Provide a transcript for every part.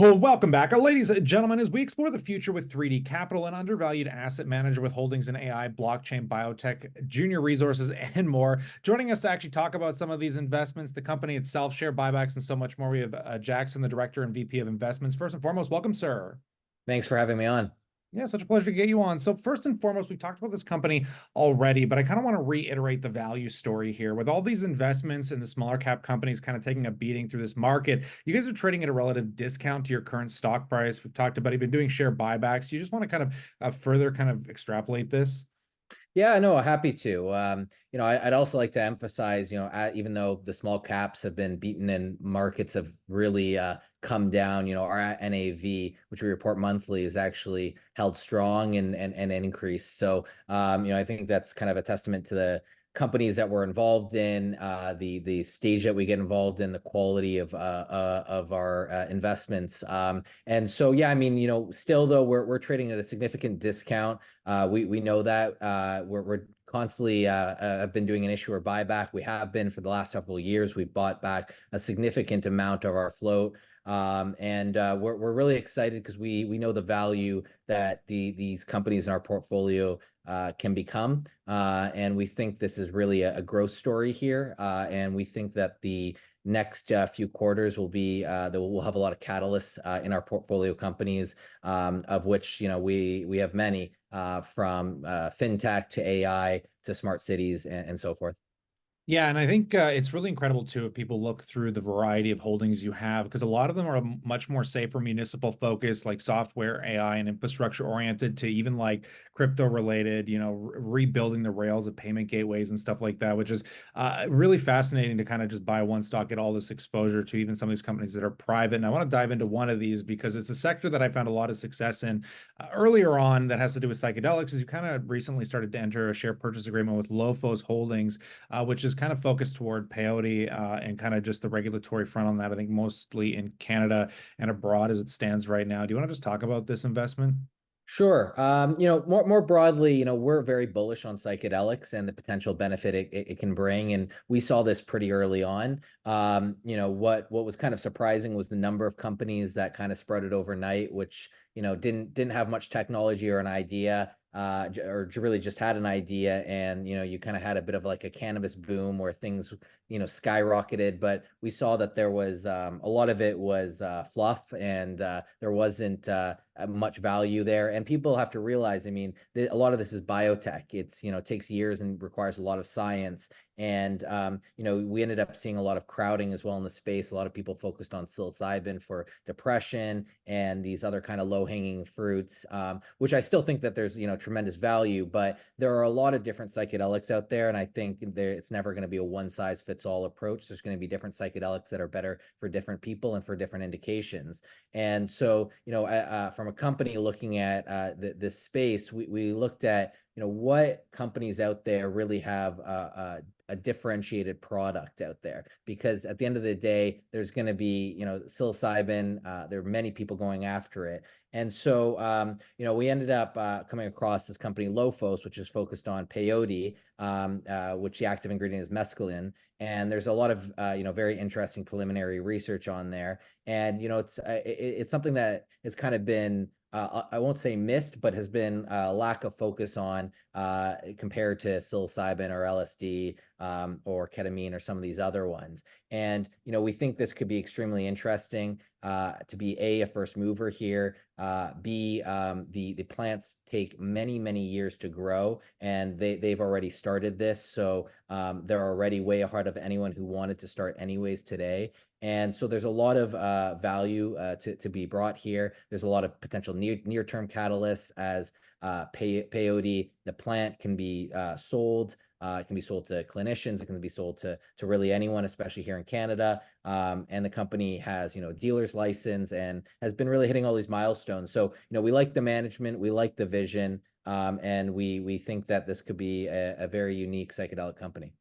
Well, welcome back. Ladies and gentlemen, as we explore the future with 3D Capital, an undervalued asset manager with holdings in AI, blockchain, biotech, junior resources, and more. Joining us to actually talk about some of these investments, the company itself, share buybacks, and so much more, we have Jackson, the Director and VP of Investments. First and foremost, welcome, sir. Thanks for having me on. Yeah, such a pleasure to get you on. So first and foremost, we've talked about this company already, but I kind of want to reiterate the value story here. With all these investments in the smaller cap companies kind of taking a beating through this market, you guys are trading at a relative discount to your current stock price. We've talked about, you've been doing share buybacks. You just want to kind of further kind of extrapolate this? Yeah, no, happy to. I'd also like to emphasize, even though the small caps have been beaten and markets have really come down, our NAV, which we report monthly, is actually held strong and increased. So, I think that's kind of a testament to the companies that we're involved in, the stage that we get involved in, the quality of our investments. And so, yeah, I mean, still though we're trading at a significant discount. We know that we're constantly have been doing an issuer buyback. We have been for the last several years. We've bought back a significant amount of our float. And we're really excited because we know the value that these companies in our portfolio can become. And we think this is really a growth story here. And we think that the next few quarters will be that we'll have a lot of catalysts in our portfolio companies, of which we have many, from fintech to AI to smart cities and so forth. Yeah, and I think it's really incredible too if people look through the variety of holdings you have, because a lot of them are much more safer, municipal focused, like software, AI, and infrastructure oriented, to even like crypto related, rebuilding the rails of payment gateways and stuff like that, which is really fascinating to kind of just buy one stock, get all this exposure to even some of these companies that are private. And I want to dive into one of these because it's a sector that I found a lot of success in earlier on that has to do with psychedelics, as you kind of recently started to enter a share purchase agreement with Lofos Holdings, which is kind of focused toward peyote and kind of just the regulatory front on that, I think mostly in Canada and abroad as it stands right now. Do you want to just talk about this investment? Sure. More broadly, we're very bullish on psychedelics and the potential benefit it can bring. And we saw this pretty early on. What was kind of surprising was the number of companies that kind of spread it overnight, which, didn't have much technology or an idea, or really just had an idea. And, you kind of had a bit of like a cannabis boom where things, skyrocketed. But we saw that there was a lot of it was fluff, and there wasn't much value there. And people have to realize, I mean, a lot of this is biotech. It's, it takes years and requires a lot of science. And, we ended up seeing a lot of crowding as well in the space. A lot of people focused on psilocybin for depression and these other kind of low-hanging fruits, which I still think that there's, tremendous value. But there are a lot of different psychedelics out there. And I think it's never going to be a one-size-fits-all approach. There's going to be different psychedelics that are better for different people and for different indications. And so, from a company looking at this space, we looked at, what companies out there really have a differentiated product out there, because at the end of the day, there's going to be, psilocybin. There are many people going after it. And so, we ended up coming across this company, Lofos, which is focused on peyote, which the active ingredient is mescaline. And there's a lot of, very interesting preliminary research on there. And, it's something that has kind of been, I won't say missed, but has been a lack of focus on compared to psilocybin or LSD, or ketamine or some of these other ones. And, we think this could be extremely interesting to be a first mover here. B, the plants take many, many years to grow, and they've already started this. So they're already way ahead of anyone who wanted to start anyways today. And so there's a lot of value to be brought here. There's a lot of potential near-term catalysts as peyote, the plant, can be sold. It can be sold to clinicians. It can be sold to really anyone, especially here in Canada. And the company has, dealer's license and has been really hitting all these milestones. So, we like the management, we like the vision, and we think that this could be a very unique psychedelic company.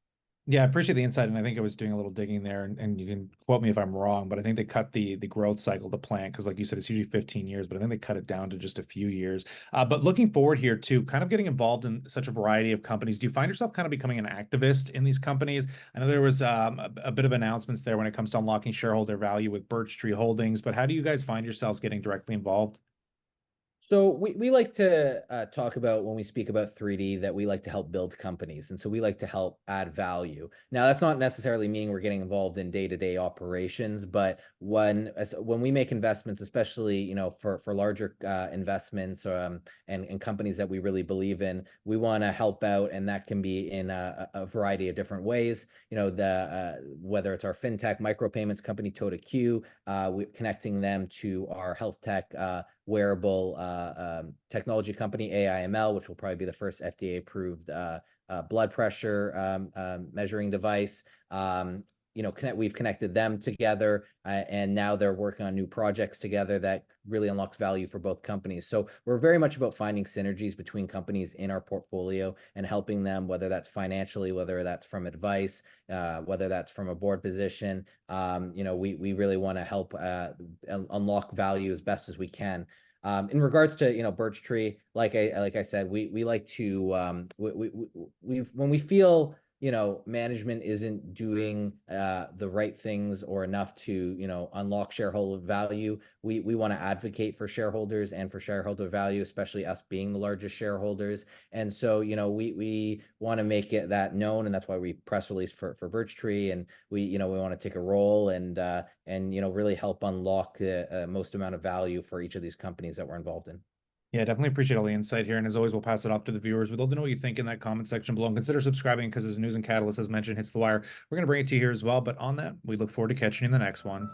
Yeah, I appreciate the insight, and I think I was doing a little digging there, and you can quote me if I'm wrong, but I think they cut the growth cycle to plant because, like you said, it's usually 15 years, but I think they cut it down to just a few years. But looking forward here too, kind of getting involved in such a variety of companies. Do you find yourself kind of becoming an activist in these companies? I know there was a bit of announcements there when it comes to unlocking shareholder value with Birch Tree Holdings, but how do you guys find yourselves getting directly involved? So we like to talk about when we speak about 3D that we like to help build companies, and so we like to help add value. Now, that's not necessarily meaning we're getting involved in day-to-day operations, but when we make investments, especially for larger investments and companies that we really believe in, we want to help out, and that can be in a variety of different ways. The whether it's our fintech micropayments company Tota Q, we connecting them to our health tech. Wearable technology company, AIML, which will probably be the first FDA-approved blood pressure measuring device. We've connected them together, and now they're working on new projects together that really unlocks value for both companies. So we're very much about finding synergies between companies in our portfolio and helping them, whether that's financially, whether that's from advice, whether that's from a board position. We really want to help unlock value as best as we can. In regards to Birch Tree, like I said, we like to when we feel management isn't doing the right things or enough to unlock shareholder value, we want to advocate for shareholders and for shareholder value, especially us being the largest shareholders. And so we want to make it that known, and that's why we press release for Birch Tree, and we want to take a role and really help unlock the most amount of value for each of these companies that we're involved in. Yeah, definitely appreciate all the insight here. And as always, we'll pass it off to the viewers. We'd love to know what you think in that comment section below. And consider subscribing because as news and catalyst, as mentioned, hits the wire, we're going to bring it to you here as well. But on that, we look forward to catching you in the next one.